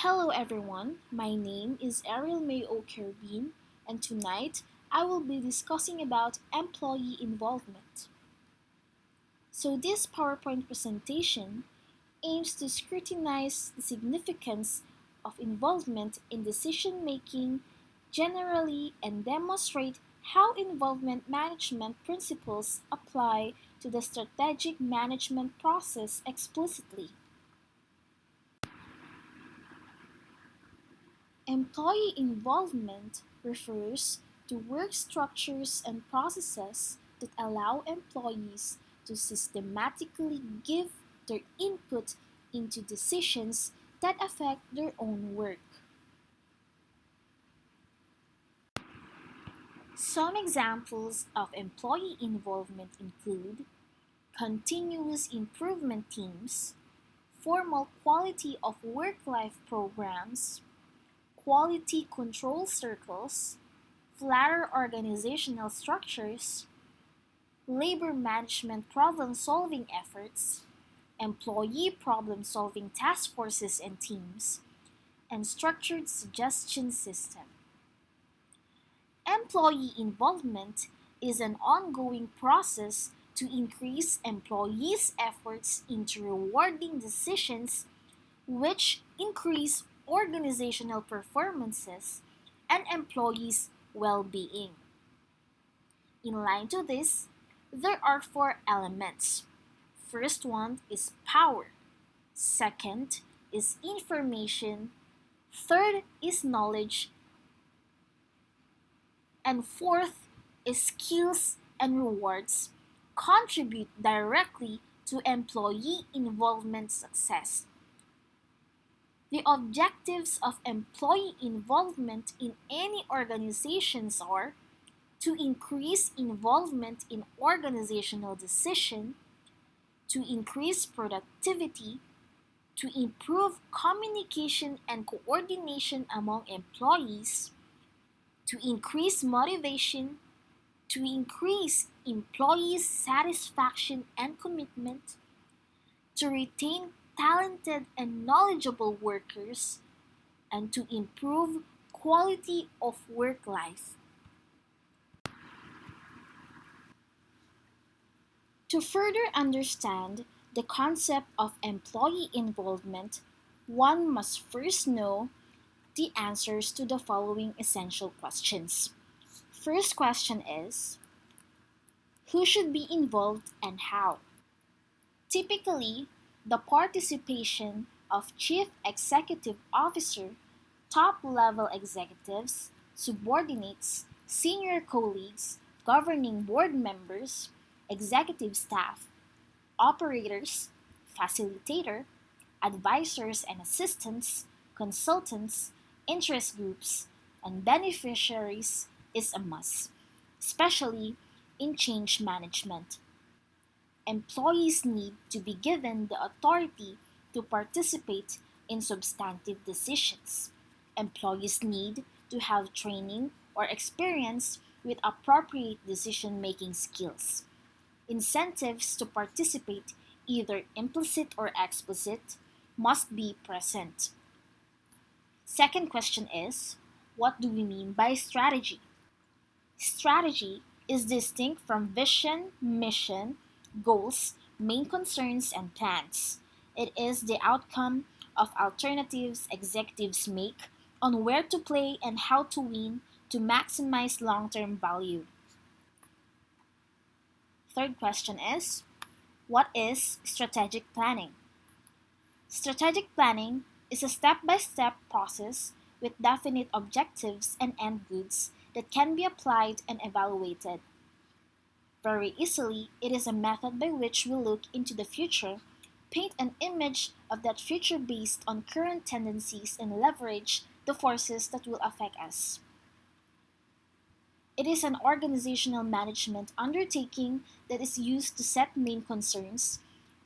Hello everyone, my name is Ariel Mayo Carabin, and tonight I will be discussing about employee involvement. So this PowerPoint presentation aims to scrutinize the significance of involvement in decision making generally and demonstrate how involvement management principles apply to the strategic management process explicitly. Employee involvement refers to work structures and processes that allow employees to systematically give their input into decisions that affect their own work. Some examples of employee involvement include continuous improvement teams, formal quality of work life programs, quality control circles, flatter organizational structures, labor management problem-solving efforts, employee problem-solving task forces and teams, and structured suggestion system. Employee involvement is an ongoing process to increase employees' efforts into rewarding decisions which increase organizational performances and employees' well-being. In line to this, there are four elements. First one is power. Second is information. Third is knowledge. And fourth is skills and rewards contribute directly to employee involvement success. The objectives of employee involvement in any organizations are to increase involvement in organizational decision, to increase productivity, to improve communication and coordination among employees, to increase motivation, to increase employees' satisfaction and commitment, to retain talented and knowledgeable workers, and to improve quality of work life. To further understand the concept of employee involvement, one must first know the answers to the following essential questions. First question is, who should be involved and how? Typically, the participation of Chief Executive Officer, top-level executives, subordinates, senior colleagues, governing board members, executive staff, operators, facilitator, advisors and assistants, consultants, interest groups, and beneficiaries is a must, especially in change management. Employees need to be given the authority to participate in substantive decisions. Employees need to have training or experience with appropriate decision making skills. Incentives to participate, either implicit or explicit, must be present. Second question is, what do we mean by strategy? Strategy is distinct from vision, mission, goals, main concerns, and plans. It is the outcome of alternatives executives make on where to play and how to win to maximize long-term value. Third question is, what is strategic planning? Strategic planning is a step-by-step process with definite objectives and end goods that can be applied and evaluated. Very easily, it is a method by which we look into the future, paint an image of that future based on current tendencies, and leverage the forces that will affect us. It is an organizational management undertaking that is used to set main concerns,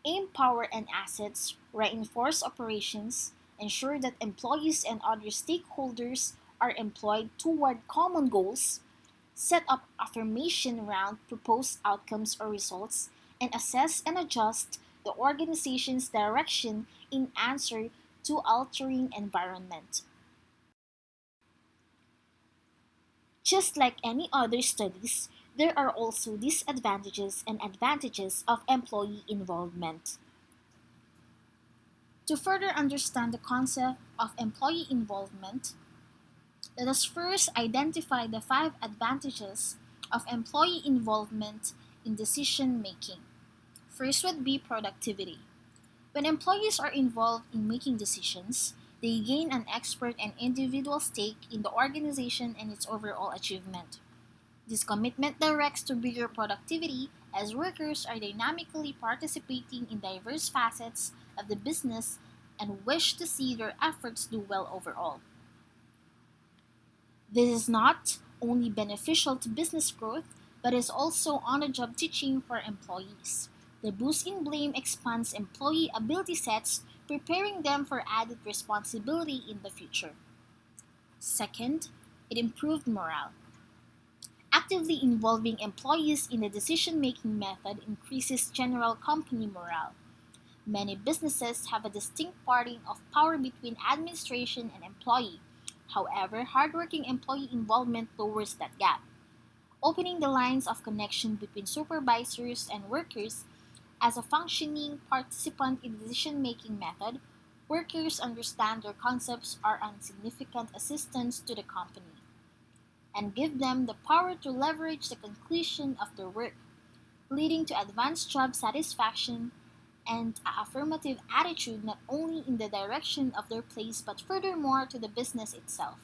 aim power and assets, reinforce operations, ensure that employees and other stakeholders are employed toward common goals, set up affirmation around proposed outcomes or results, and assess and adjust the organization's direction in answer to altering environment. Just like any other studies, there are also disadvantages and advantages of employee involvement. To further understand the concept of employee involvement, let us first identify the five advantages of employee involvement in decision making. First would be productivity. When employees are involved in making decisions, they gain an expert and individual stake in the organization and its overall achievement. This commitment directs to bigger productivity as workers are dynamically participating in diverse facets of the business and wish to see their efforts do well overall. This is not only beneficial to business growth, but is also on the job teaching for employees. The boost in blame expands employee ability sets, preparing them for added responsibility in the future. Second, it improved morale. Actively involving employees in the decision making method increases general company morale. Many businesses have a distinct parting of power between administration and employee. However, hardworking employee involvement lowers that gap, opening the lines of connection between supervisors and workers. As a functioning participant in the decision making method, workers understand their concepts are a significant assistance to the company and give them the power to leverage the conclusion of their work, leading to advanced job satisfaction and an affirmative attitude not only in the direction of their place but furthermore to the business itself.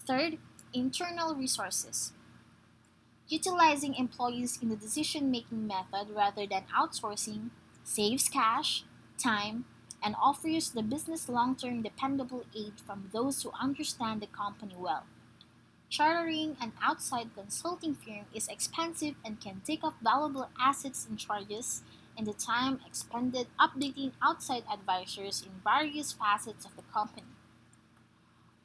Third, internal resources. Utilizing employees in the decision making method rather than outsourcing saves cash, time, and offers the business long term dependable aid from those who understand the company well. Chartering an outside consulting firm is expensive and can take up valuable assets and charges and the time expended updating outside advisors in various facets of the company.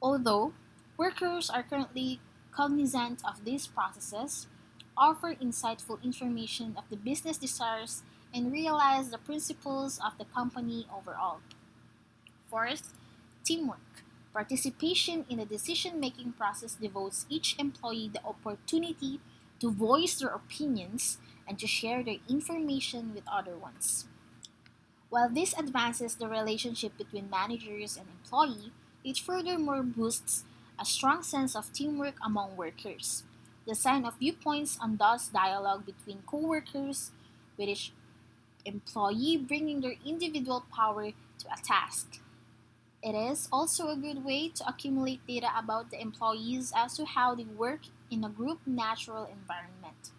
Although workers are currently cognizant of these processes, offer insightful information of the business desires, and realize the principles of the company overall. Fourth, teamwork. Participation in the decision making process devotes each employee the opportunity to voice their opinions and to share their information with other ones. While this advances the relationship between managers and employee, it furthermore boosts a strong sense of teamwork among workers. The sign of viewpoints and thus dialogue between co-workers, with each employee bringing their individual power to a task. It is also a good way to accumulate data about the employees as to how they work in a group natural environment,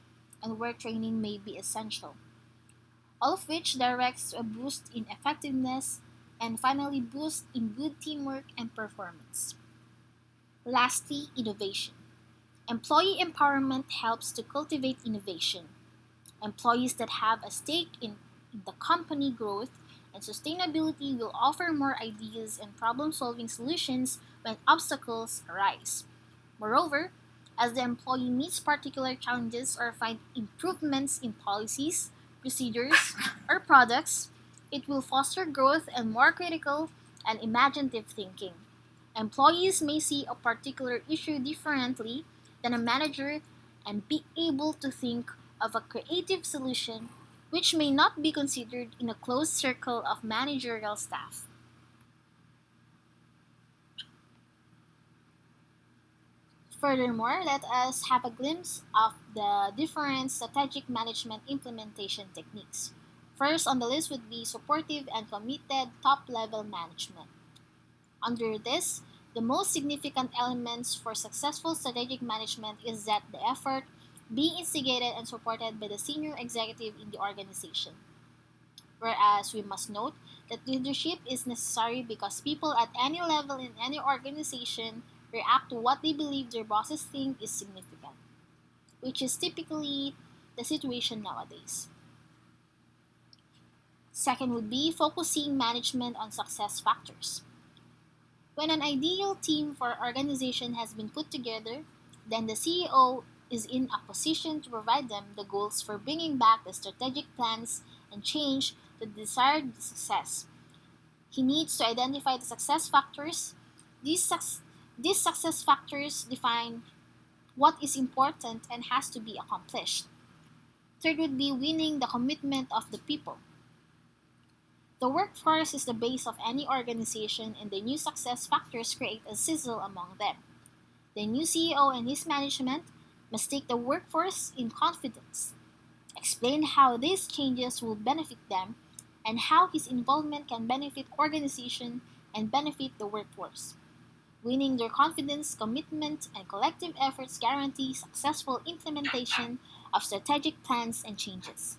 and work training may be essential, all of which directs to a boost in effectiveness and finally boost in good teamwork and performance. Lastly, innovation. Employee empowerment helps to cultivate innovation. Employees that have a stake in the company growth and sustainability will offer more ideas and problem solving solutions when obstacles arise. Moreover, as the employee meets particular challenges or find improvements in policies, procedures, or products, it will foster growth and more critical and imaginative thinking. Employees may see a particular issue differently than a manager and be able to think of a creative solution which may not be considered in a closed circle of managerial staff. Furthermore, let us have a glimpse of the different strategic management implementation techniques. First on the list would be supportive and committed top level management. Under this, the most significant elements for successful strategic management is that the effort be instigated and supported by the senior executive in the organization. Whereas we must note that leadership is necessary because people at any level in any organization react to what they believe their bosses think is significant, which is typically the situation nowadays. Second would be focusing management on success factors. When an ideal team for organization has been put together, then the CEO is in a position to provide them the goals for bringing back the strategic plans and change the desired success. He needs to identify the success factors. These, suc- these success factors define what is important and has to be accomplished. Third would be winning the commitment of the people. The workforce is the base of any organization, and the new success factors create a sizzle among them. The new CEO and his management must take the workforce in confidence, explain how these changes will benefit them, and how his involvement can benefit organization and benefit the workforce. Winning their confidence, commitment, and collective efforts guarantee successful implementation of strategic plans and changes.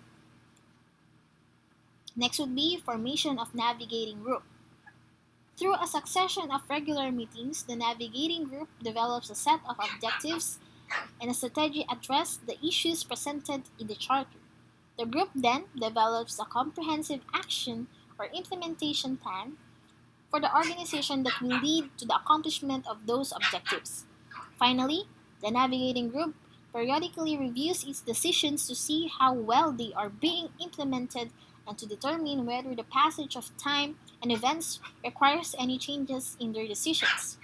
Next would be formation of navigating group. Through a succession of regular meetings, the navigating group develops a set of objectives and a strategy address the issues presented in the charter. The group then develops a comprehensive action or implementation plan for the organization that will lead to the accomplishment of those objectives. Finally, the navigating group periodically reviews its decisions to see how well they are being implemented and to determine whether the passage of time and events requires any changes in their decisions.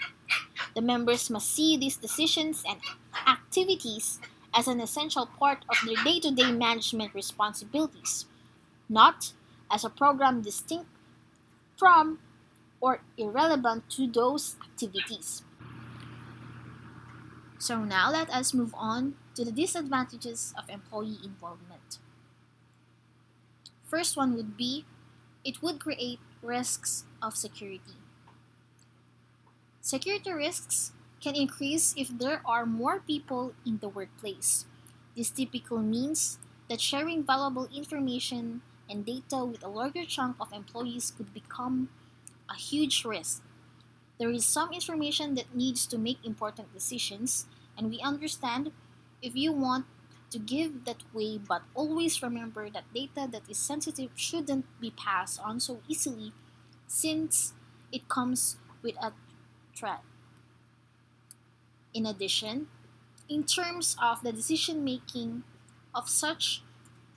The members must see these decisions and activities as an essential part of their day to day management responsibilities, not as a program distinct from or irrelevant to those activities. So now let us move on to the disadvantages of employee involvement. First one would be it would create risks of security. Security risks can increase if there are more people in the workplace. This typically means that sharing valuable information and data with a larger chunk of employees could become a huge risk. There is some information that needs to make important decisions, and we understand if you want to give that way, but always remember that data that is sensitive shouldn't be passed on so easily since it comes with a threat. In addition, in terms of the decision making of such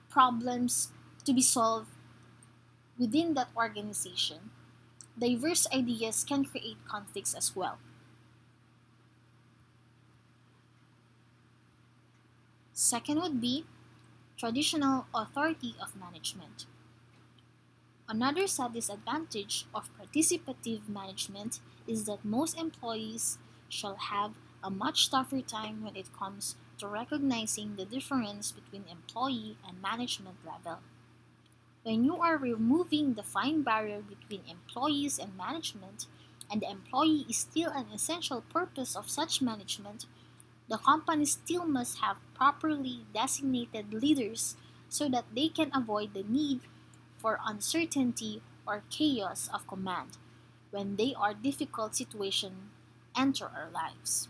problems to be solved within that organization, diverse ideas can create conflicts as well. Second would be traditional authority of management. Another sad disadvantage of participative management is that most employees shall have a much tougher time when it comes to recognizing the difference between employee and management level. When you are removing the fine barrier between employees and management, and the employee is still an essential purpose of such management, the company still must have properly designated leaders so that they can avoid the need for uncertainty or chaos of command when they are difficult situations enter our lives.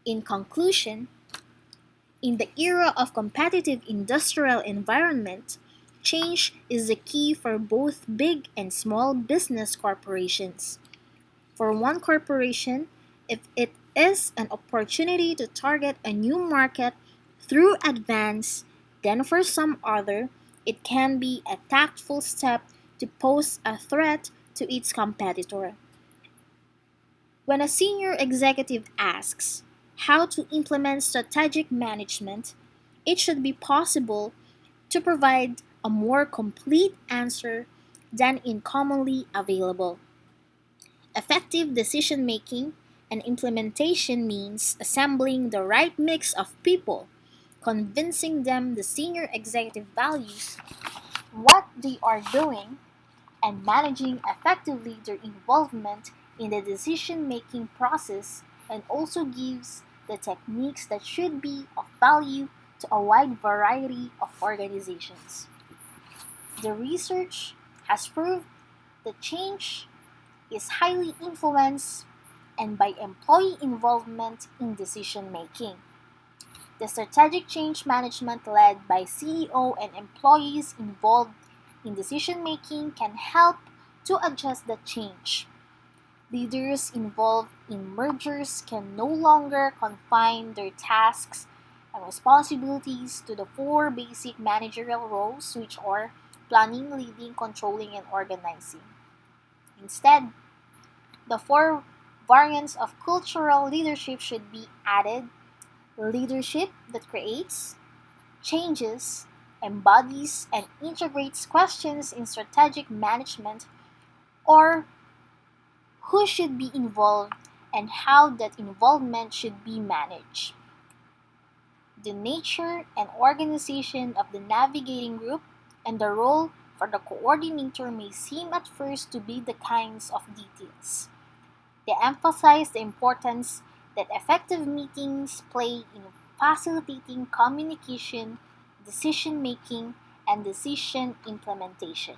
In conclusion, in the era of competitive industrial environment, change is the key for both big and small business corporations. For one corporation, if it is an opportunity to target a new market through advance, then for some other, it can be a tactful step to pose a threat to its competitor. When a senior executive asks how to implement strategic management, it should be possible to provide a more complete answer than in commonly available. Effective decision making and implementation means assembling the right mix of people, convincing them the senior executive values what they are doing, and managing effectively their involvement in the decision making process, and also gives the techniques that should be of value to a wide variety of organizations. The research has proved that change is highly influenced and by employee involvement in decision making. The strategic change management led by CEO and employees involved in decision making can help to adjust the change. Leaders involved in mergers can no longer confine their tasks and responsibilities to the four basic managerial roles, which are planning, leading, controlling, and organizing. Instead, the four variants of cultural leadership should be added: leadership that creates, changes, embodies, and integrates questions in strategic management, or who should be involved and how that involvement should be managed. The nature and organization of the navigating group and the role for the coordinator may seem at first to be the kinds of details. They emphasize the importance that effective meetings play in facilitating communication, decision making, and decision implementation.